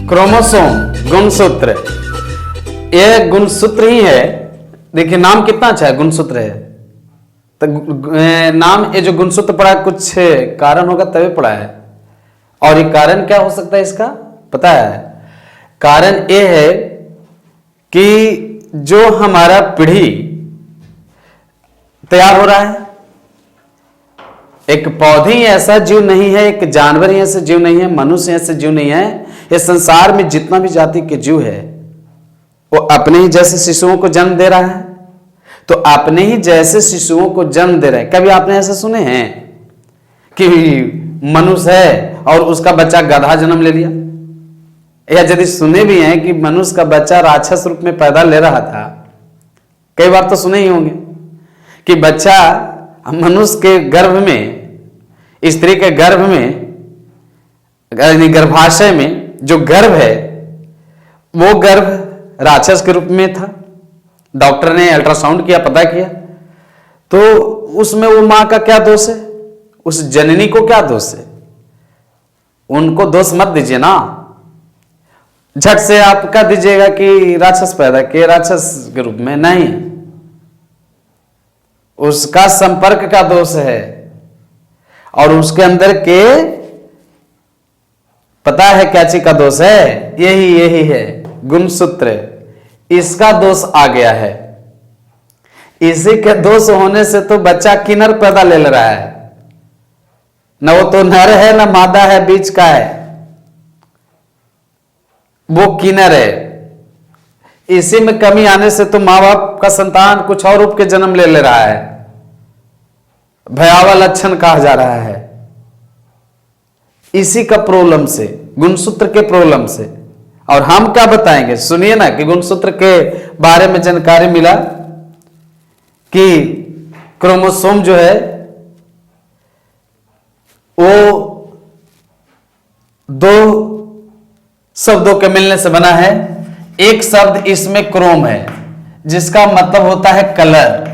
Chromosome गुणसूत्र, यह गुणसूत्र ही है। देखिए नाम कितना अच्छा है, गुणसूत्र है। तो नाम ये जो गुणसूत्र पड़ा है कुछ कारण होगा तभी पड़ा है। और ये कारण क्या हो सकता है इसका पता है? कारण ये है कि जो हमारा पीढ़ी तैयार हो रहा है, एक पौधे ही ऐसा जीव नहीं है, एक जानवर ही ऐसा जीव नहीं है, मनुष्य ऐसा जीव नहीं है। ये संसार में जितना भी जाति के जीव है वो अपने ही जैसे शिशुओं को जन्म दे रहा है। तो अपने ही जैसे शिशुओं को जन्म दे रहे हैं। कभी आपने ऐसा सुने हैं कि मनुष्य है और उसका बच्चा गधा जन्म ले लिया? या यदि सुने भी हैं कि मनुष्य का बच्चा राक्षस रूप में पैदा ले रहा था, कई बार तो सुने ही होंगे कि बच्चा मनुष्य के गर्भ में, स्त्री के गर्भ में, यानी गर्भाशय में जो गर्भ है वो गर्भ राक्षस के रूप में था। डॉक्टर ने अल्ट्रासाउंड किया, पता किया, तो उसमें वो मां का क्या दोष है, उस जननी को क्या दोष है? उनको दोष मत दीजिए ना, झट से आप कह दीजिएगा कि राक्षस पैदा किए राक्षस के रूप में। नहीं, उसका संपर्क का दोष है। और उसके अंदर के पता है क्या चीज का दोष है? यही है गुणसूत्र, इसका दोष आ गया है। इसी के दोष होने से तो बच्चा किन्नर पैदा ले रहा है, न वो तो नर है न मादा है, बीच का है, वो किन्नर है। इसी में कमी आने से तो मां बाप का संतान कुछ और रूप के जन्म ले रहा है, भयावह लक्षण कहा जा रहा है। इसी का प्रॉब्लम से, गुणसूत्र के प्रॉब्लम से। और हम क्या बताएंगे, सुनिए ना कि गुणसूत्र के बारे में जानकारी मिला कि क्रोमोसोम जो है वो दो शब्दों के मिलने से बना है। एक शब्द इसमें क्रोम है जिसका मतलब होता है कलर,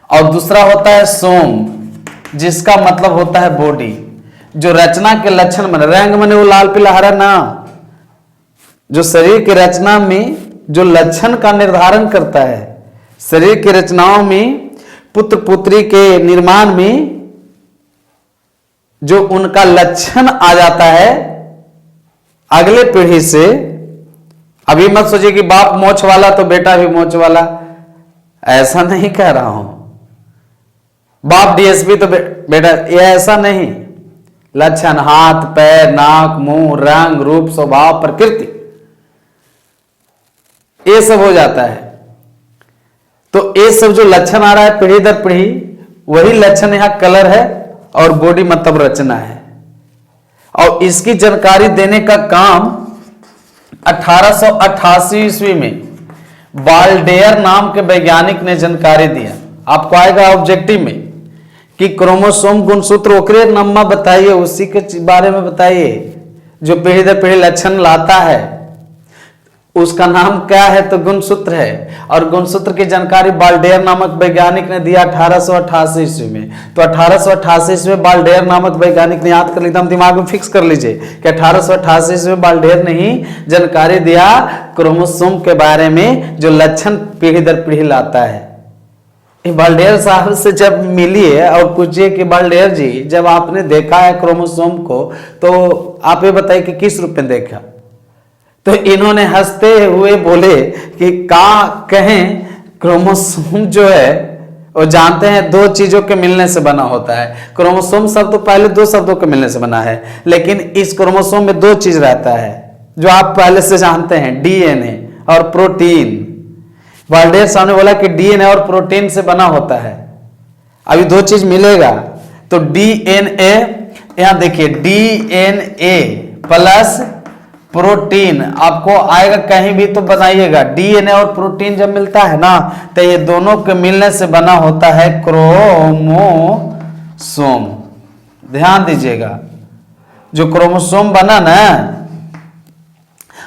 और दूसरा होता है सोम जिसका मतलब होता है बॉडी। जो रचना के लक्षण बने, रंग बने वो लाल पीला हरा ना, जो शरीर की रचना में जो लक्षण का निर्धारण करता है, शरीर की रचनाओं में, पुत्र पुत्री के निर्माण में जो उनका लक्षण आ जाता है अगले पीढ़ी से। अभी मत सोचिए कि बाप मोछ वाला तो बेटा भी मोछ वाला, ऐसा नहीं कह रहा हूं। बाप डीएसपी तो बेटा, ये ऐसा नहीं। लक्षण हाथ पैर नाक मुंह रंग रूप स्वभाव प्रकृति, ये सब हो जाता है। तो ये सब जो लक्षण आ रहा है पीढ़ी दर पीढ़ी, वही लक्षण यहां कलर है और बॉडी मतलब रचना है। और इसकी जानकारी देने का काम 1888 ईस्वी में बाल्डेयर नाम के वैज्ञानिक ने जानकारी दिया। आपको आएगा ऑब्जेक्टिव में कि क्रोमोसोम गुणसूत्र ओकरे नम्मा बताइए, उसी के बारे में बताइए जो पीढ़ी दर पीढ़ी लक्षण लाता है, उसका नाम क्या है? तो गुणसूत्र है। और गुणसूत्र की जानकारी बाल्डेयर नामक वैज्ञानिक ने दिया 1888 ईस्वी में। तो 1888 ईस्वी में बाल्डेयर नामक वैज्ञानिक ने, याद कर लीजिए, हम दिमाग में फिक्स कर लीजिए कि 1888 ईस्वी में बाल्डेयर ने ही जानकारी दिया क्रोमोसोम के बारे में जो लक्षण पीढ़ी दर पीढ़ी लाता है। बाल्डेयर साहब से जब मिलिए और पूछिए कि बाल्डेयर जी, जब आपने देखा है क्रोमोसोम को तो आप ये बताइए कि किस रूप में देखा? तो इन्होंने हंसते हुए बोले कि कहें, क्रोमोसोम जो है वो जानते हैं दो चीजों के मिलने से बना होता है। क्रोमोसोम शब्द तो पहले दो शब्दों के मिलने से बना है, लेकिन इस क्रोमोसोम में दो चीज रहता है जो आप पहले से जानते हैं, डीएनए और प्रोटीन। बाल्डेयर साहब ने बोला कि डीएनए और प्रोटीन से बना होता है। अभी दो चीज मिलेगा तो डीएनए, यहां देखिए डीएनए प्लस प्रोटीन आपको आएगा, कहीं भी तो बनाइएगा। डीएनए और प्रोटीन जब मिलता है ना तो ये दोनों के मिलने से बना होता है क्रोमोसोम। ध्यान दीजिएगा, जो क्रोमोसोम बना ना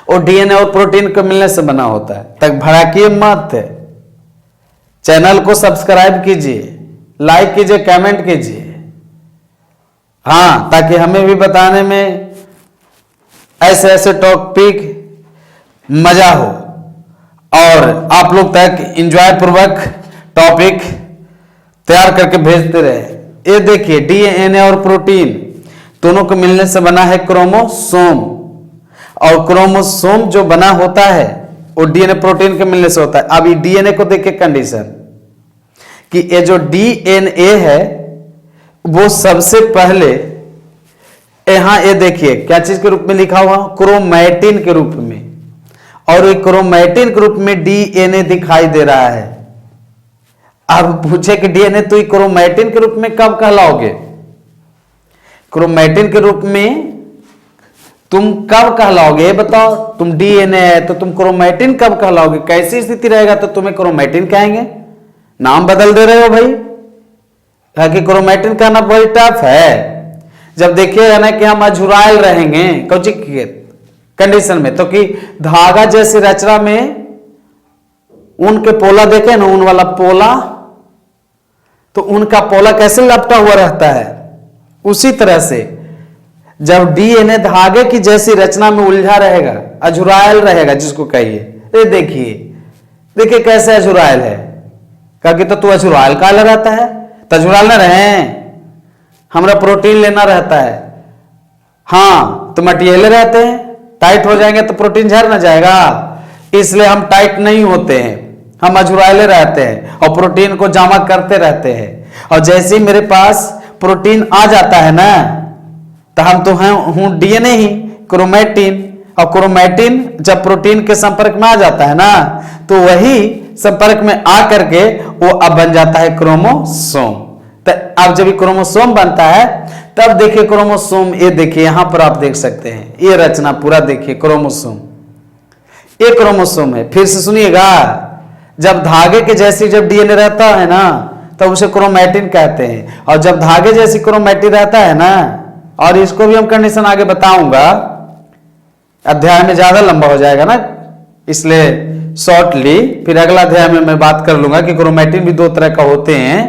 वो डीएनए और प्रोटीन के मिलने से बना होता है। तक भड़किए मत, चैनल को सब्सक्राइब कीजिए, लाइक कीजिए, कमेंट कीजिए, हाँ, ताकि हमें भी बताने में ऐसे ऐसे टॉपिक मजा हो और आप लोग तक इंजॉय पूर्वक टॉपिक तैयार करके भेजते रहे। ये देखिए डीएनए और प्रोटीन दोनों को मिलने से बना है क्रोमोसोम, और क्रोमोसोम जो बना होता है वो डीएनए प्रोटीन के मिलने से होता है। अब ये डीएनए को देखिए कंडीशन कि ये जो डीएनए है वो सबसे पहले यहां ये देखिए क्या चीज के रूप में लिखा हुआ, क्रोमैटिन के रूप में, और ये क्रोमैटिन के रूप में डीएनए दिखाई दे रहा है। अब पूछे कि डीएनए तो क्रोमैटिन के रूप में कब कहलाओगे, क्रोमैटिन के रूप में तुम कब कहलाओगे ये बताओ। तुम डीएनए है तो तुम क्रोमैटिन कब कहलाओगे, कैसी स्थिति रहेगा तो तुम्हें क्रोमैटिन कहेंगे, नाम बदल दे रहे हो भाई। ताकि क्रोमैटिन कहना बड़ी टफ है। जब देखिएगा ना कि हम अझुरायल रहेंगे कौची कंडीशन में, तो कि धागा जैसी रचना में ऊन के पोला देखे ना, ऊन वाला पोला, तो उनका पोला कैसे लपटा हुआ रहता है, उसी तरह से जब डीएनए धागे की जैसी रचना में उलझा रहेगा, अझुरायल रहेगा जिसको कहिए। ये देखिए कैसे अझुरायल है, क्योंकि तो तू अझुरायल का रहता है, तो अझुरायल ना रहे, हमरा प्रोटीन लेना रहता है। हाँ तो मटियले रहते हैं, टाइट हो जाएंगे तो प्रोटीन झड़ ना जाएगा, इसलिए हम टाइट नहीं होते हैं, हम अझुरायले रहते हैं और प्रोटीन को जमा करते रहते हैं। और जैसे ही मेरे पास प्रोटीन आ जाता है ना, तो हम तो हूं डीएनए ही, क्रोमैटिन, और क्रोमैटिन जब प्रोटीन के संपर्क में आ जाता है ना, तो वही संपर्क में आ करके वो अब बन जाता है क्रोमोसोम। तो अब जब क्रोमोसोम बनता है तब देखिए क्रोमोसोम, ये देखिए यहां पर आप देख सकते हैं, ये रचना पूरा देखिए क्रोमोसोम, ये क्रोमोसोम है। फिर से सुनिएगा, जब धागे के जैसी जब डीएनए रहता है ना तब उसे क्रोमैटिन कहते हैं, और जब धागे जैसी क्रोमैटिन रहता है ना, और इसको भी हम कंडीशन आगे बताऊंगा, अध्याय में ज्यादा लंबा हो जाएगा ना, इसलिए शॉर्टली फिर अगला अध्याय में मैं बात कर लूंगा कि क्रोमैटिन भी दो तरह का होते हैं।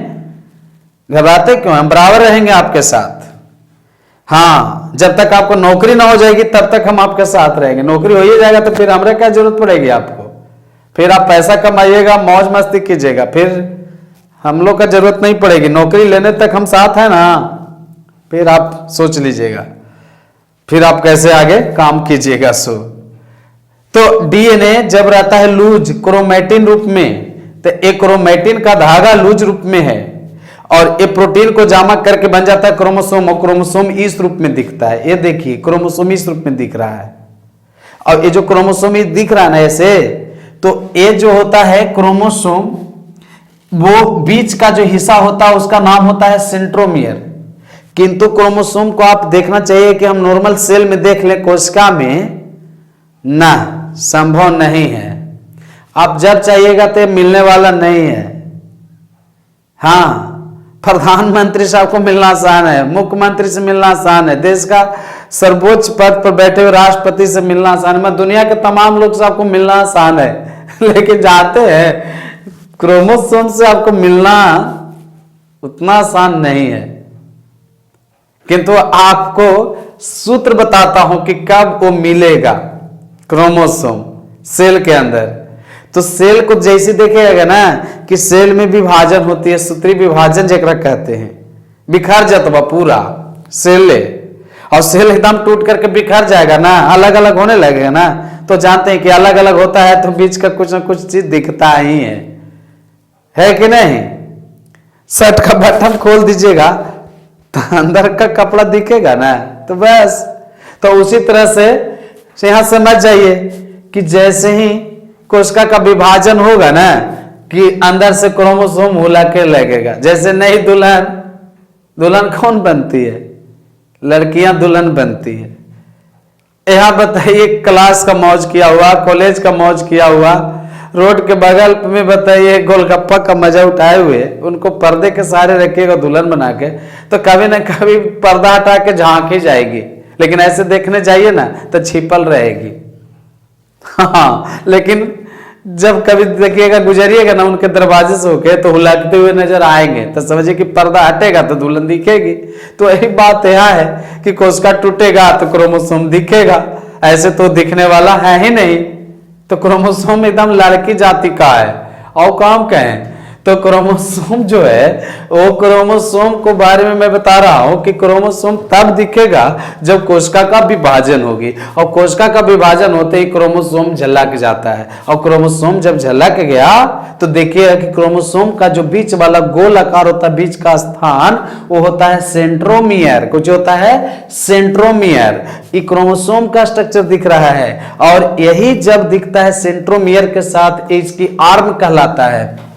घबराते क्यों, हम बराबर रहेंगे आपके साथ। हाँ, जब तक आपको नौकरी ना हो जाएगी तब तक हम आपके साथ रहेंगे, नौकरी हो ही जाएगा तो फिर हमारे क्या जरूरत पड़ेगी आपको, फिर आप पैसा कमाइएगा, मौज मस्ती कीजिएगा, फिर हम लोग का जरूरत नहीं पड़ेगी। नौकरी लेने तक हम साथ हैं ना, फिर आप सोच लीजिएगा फिर आप कैसे आगे काम कीजिएगा। सो तो डीएनए जब रहता है लूज क्रोमैटिन रूप में, तो एक क्रोमैटिन का धागा लूज रूप में है, और ये प्रोटीन को जमा करके बन जाता है क्रोमोसोम, और क्रोमोसोम इस रूप में दिखता है। ये देखिए क्रोमोसोम इस रूप में दिख रहा है, और ये जो क्रोमोसोम दिख रहा है ना ऐसे, तो ये जो होता है क्रोमोसोम, वो बीच का जो हिस्सा होता है उसका नाम होता है सेंट्रोमियर। किंतु क्रोमोसोम को आप देखना चाहिए कि हम नॉर्मल सेल में देख लें, कोशिका में ना, संभव नहीं है। आप जब चाहिएगा तो मिलने वाला नहीं है। हाँ, प्रधानमंत्री साहब को मिलना आसान है, मुख्यमंत्री से मिलना आसान है, देश का सर्वोच्च पद पर बैठे हुए राष्ट्रपति से मिलना आसान है, मैं दुनिया के तमाम लोग से आपको मिलना आसान है, लेकिन जानते हैं क्रोमोसोम से आपको मिलना उतना आसान नहीं है। किंतु आपको सूत्र बताता हूं कि कब वो मिलेगा क्रोमोसोम सेल के अंदर। तो सेल को जैसे देखेगा ना कि सेल में विभाजन होती है, सूत्री विभाजन जकरा कहते हैं, बिखर जाता पूरा सेल, और सेल एकदम टूट करके बिखर जाएगा ना, अलग अलग होने लगेगा ना, तो जानते हैं कि अलग अलग होता है तो बीच का कुछ ना कुछ चीज दिखता ही है कि नहीं। शर्ट का बटन खोल दीजिएगा तो अंदर का कपड़ा दिखेगा ना, तो बस, तो उसी तरह से यहां समझ जाइए कि जैसे ही कोशिका का विभाजन होगा ना कि अंदर से क्रोमोसोम हुला के लगेगा। जैसे नई दुल्हन कौन बनती है, लड़कियां दुल्हन बनती है। यहां बताइए क्लास का मौज किया हुआ, कॉलेज का मौज किया हुआ, रोड के बगल में बताइए गोलगप्पा का मजा उठाए हुए, उनको पर्दे के सहारे रखिएगा दुल्हन बना के, तो कभी ना कभी पर्दा हटा के झांक ही जाएगी, लेकिन ऐसे देखने जाइए ना तो छिपल रहेगी। हाँ, लेकिन जब कभी देखिएगा गुजरिएगा ना उनके दरवाजे से होके तो हुलकते हुए नजर आएंगे, तो समझिए कि पर्दा हटेगा तो दुल्हन दिखेगी। तो यही बात यह है कि कोशिका टूटेगा तो क्रोमोसोम दिखेगा, ऐसे तो दिखने वाला है ही नहीं, तो क्रोमोसोम एकदम लड़की जाति का है। और काम कहें तो क्रोमोसोम जो है वो क्रोमोसोम को बारे में मैं बता रहा हूं कि क्रोमोसोम तब दिखेगा जब कोशिका का विभाजन होगी, और कोशिका का विभाजन होते ही क्रोमोसोम झलक जाता है। और क्रोमोसोम जब झलक गया तो देखिएगा कि क्रोमोसोम का जो बीच वाला गोल आकार होता है, बीच का स्थान, वो होता है सेंट्रोमियर। कुछ होता है सेंट्रोमियर। ये क्रोमोसोम का स्ट्रक्चर दिख रहा है, और यही जब दिखता है सेंट्रोमियर के साथ इसकी आर्म कहलाता है,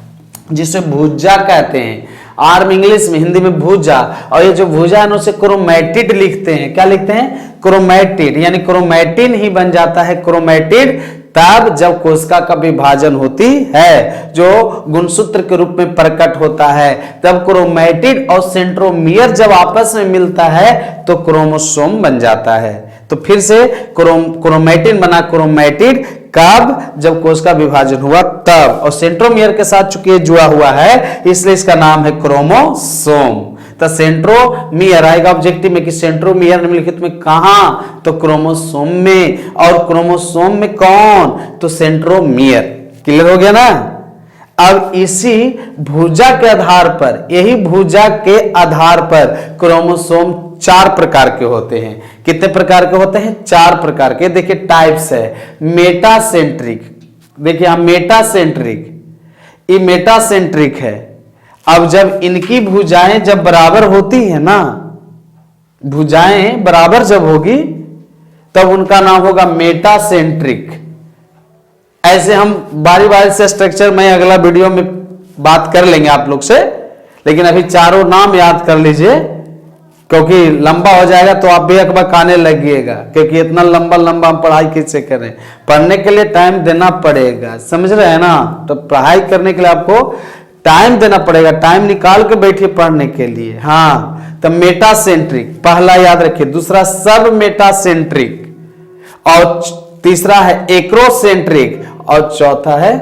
जिसे भुजा कहते हैं। आर्म इंग्लिश में, हिंदी में भुजा। और ये जो भुजा है उसे क्रोमैटिड लिखते हैं। क्या लिखते हैं? क्रोमैटिड। यानी क्रोमैटिन ही बन जाता है क्रोमैटिड तब जब कोशिका का विभाजन होती है, जो गुणसूत्र के रूप में प्रकट होता है। तब क्रोमैटिड और सेंट्रोमियर जब आपस में मिलता है तो क्रोमोसोम बन जाता है। तो फिर से क्रोमैटिन बना क्रोमैटिड कब? जब कोशिका विभाजन हुआ तब। और सेंट्रोमियर के साथ चूंकि ये जुड़ा हुआ है इसलिए इसका नाम है क्रोमोसोम। तो सेंट्रोमियर आएगा ऑब्जेक्टिव में कि सेंट्रोमियर निम्नलिखित में कहां? तो क्रोमोसोम में। और क्रोमोसोम में कौन? तो सेंट्रोमियर। क्लियर हो गया ना? अब इसी भुजा के आधार पर, यही भुजा के आधार पर क्रोमोसोम 4 प्रकार के होते हैं। कितने प्रकार के होते हैं? 4 प्रकार के। देखिए टाइप्स है। मेटासेंट्रिक, देखिए हम मेटासेंट्रिक, ये मेटासेंट्रिक है। अब जब इनकी भुजाएं जब बराबर होती है ना, भुजाएं बराबर जब होगी तब उनका नाम होगा मेटासेंट्रिक। ऐसे हम बारी बारी से स्ट्रक्चर में अगला वीडियो में बात कर लेंगे आप लोग से, लेकिन अभी चारों नाम याद कर लीजिए, क्योंकि लंबा हो जाएगा तो आप भी अकबकाने लगिएगा, क्योंकि इतना लंबा लंबा हम पढ़ाई कैसे करें। पढ़ने के लिए टाइम देना पड़ेगा, समझ रहे हैं ना? तो पढ़ाई करने के लिए आपको टाइम देना पड़ेगा, टाइम निकाल के बैठिए पढ़ने के लिए। हाँ, तो मेटासेंट्रिक पहला याद रखिए, दूसरा सब मेटासेंट्रिक, और तीसरा है एक्रोसेंट्रिक, और चौथा है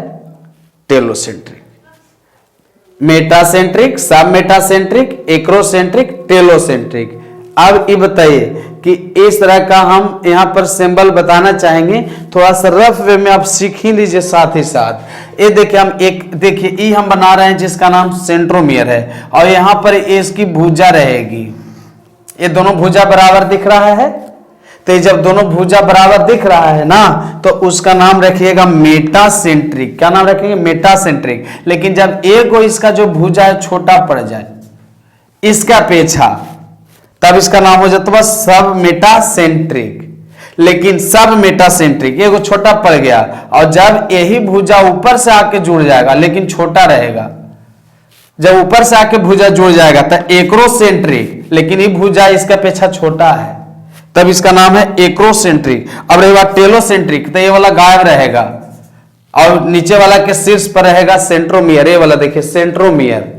टेलोसेंट्रिक। मेटासेंट्रिक, सब मेटासेंट्रिक, एक्रोसेंट्रिक, टेलोसेंट्रिक। अब ये बताइए कि इस तरह का हम यहां पर सिंबल बताना चाहेंगे, थोड़ा सा रफ वे में आप सीख ही लीजिए साथ ही साथ। ये देखिए हम एक, देखिए ई हम बना रहे हैं जिसका नाम सेंट्रोमियर है, और यहां पर इसकी भुजा रहेगी। ये दोनों भुजा बराबर दिख रहा है, तो जब दोनों भुजा बराबर दिख रहा है ना, तो उसका नाम रखिएगा मेटासेंट्रिक। क्या नाम रखेंगे? मेटासेंट्रिक। लेकिन जब एक को इसका जो भुजा है छोटा पड़ जाए इसका अपेक्षा, तब इसका नाम हो जाता है सब मेटासेंट्रिक। लेकिन सब मेटासेंट्रिक, ये छोटा पड़ गया, और जब यही भुजा ऊपर से आके जुड़ जाएगा लेकिन छोटा रहेगा, जब ऊपर से आके भुजा जुड़ जाएगा तो एक्रोसेंट्रिक, लेकिन ये भुजा इसका अपेक्षा छोटा है, तब इसका नाम है एक्रोसेंट्रिक। अब रहेगा टेलोसेंट्रिक, तो ये वाला गायब रहेगा, और नीचे वाला के शीर्ष पर रहेगा सेंट्रोमियर। ये वाला देखिए सेंट्रोमियर।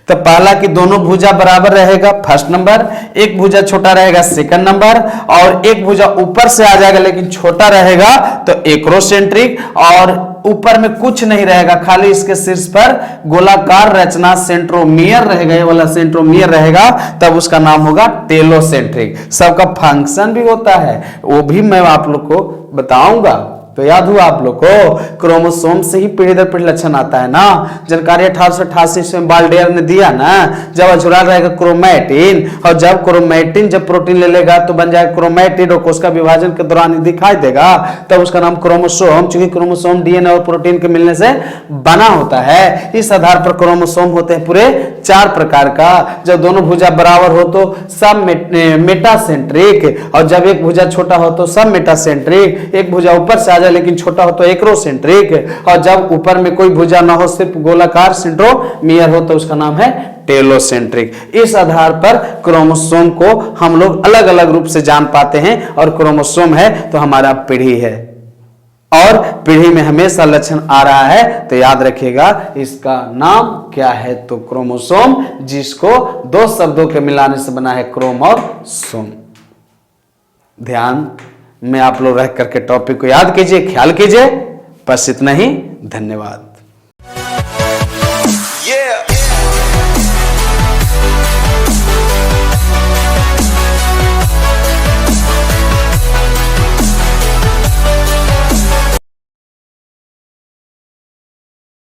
तो पहला कि दोनों भुजा बराबर रहेगा फर्स्ट नंबर, एक भुजा छोटा रहेगा सेकंड नंबर, और एक भुजा ऊपर से आ जाएगा लेकिन छोटा रहेगा तो एक्रोसेंट्रिक, और ऊपर में कुछ नहीं रहेगा, खाली इसके शीर्ष पर गोलाकार रचना सेंट्रोमियर रहेगा, ये वाला सेंट्रोमियर रहेगा, तब उसका नाम होगा टेलोसेंट्रिक। सबका फंक्शन भी होता है, वो भी मैं आप लोग को बताऊंगा। तो याद हुआ आप लोग को, क्रोमोसोम से ही पीढ़ी दर पीढ़ी लक्षण आता है ना। जानकारी 1888 में बाल्डेयर ने दिया ना, जब अधूरा रहेगा क्रोमैटिन, और जब क्रोमैटिन जब प्रोटीन ले लेगा तो बन जाएगा क्रोमैटिड, और कोशिका विभाजन के दौरान दिखाई देगा, तब उसका नाम क्रोमोसोम। चूंकि क्रोमोसोम डीएनए और प्रोटीन के मिलने से बना होता है, इस आधार पर क्रोमोसोम होते हैं पूरे 4 प्रकार का। जब दोनों भुजा बराबर हो तो सब मेटासेंट्रिक, और जब एक भुजा छोटा हो तो सब मेटासेंट्रिक, एक भुजा ऊपर से लेकिन छोटा हो तो एक्रोसेंट्रिक, और जब ऊपर में कोई भुजा ना हो सिर्फ गोलाकार सेंट्रोमियर हो तो उसका नाम है टेलोसेंट्रिक। इस आधार पर क्रोमोसोम को हम लोग अलग अलग रूप से जान पाते हैं, और क्रोमोसोम है तो हमारा पीढ़ी है, और पीढ़ी में हमेशा लक्षण आ रहा है, तो याद रखिएगा इसका नाम क्या है? तो क्रोमोसोम, जिसको 2 शब्दों के मिलाने से बना है क्रोम और सोम। ध्यान में आप लोग रह करके टॉपिक को याद कीजिए, ख्याल कीजिए। बस इतना ही, धन्यवाद।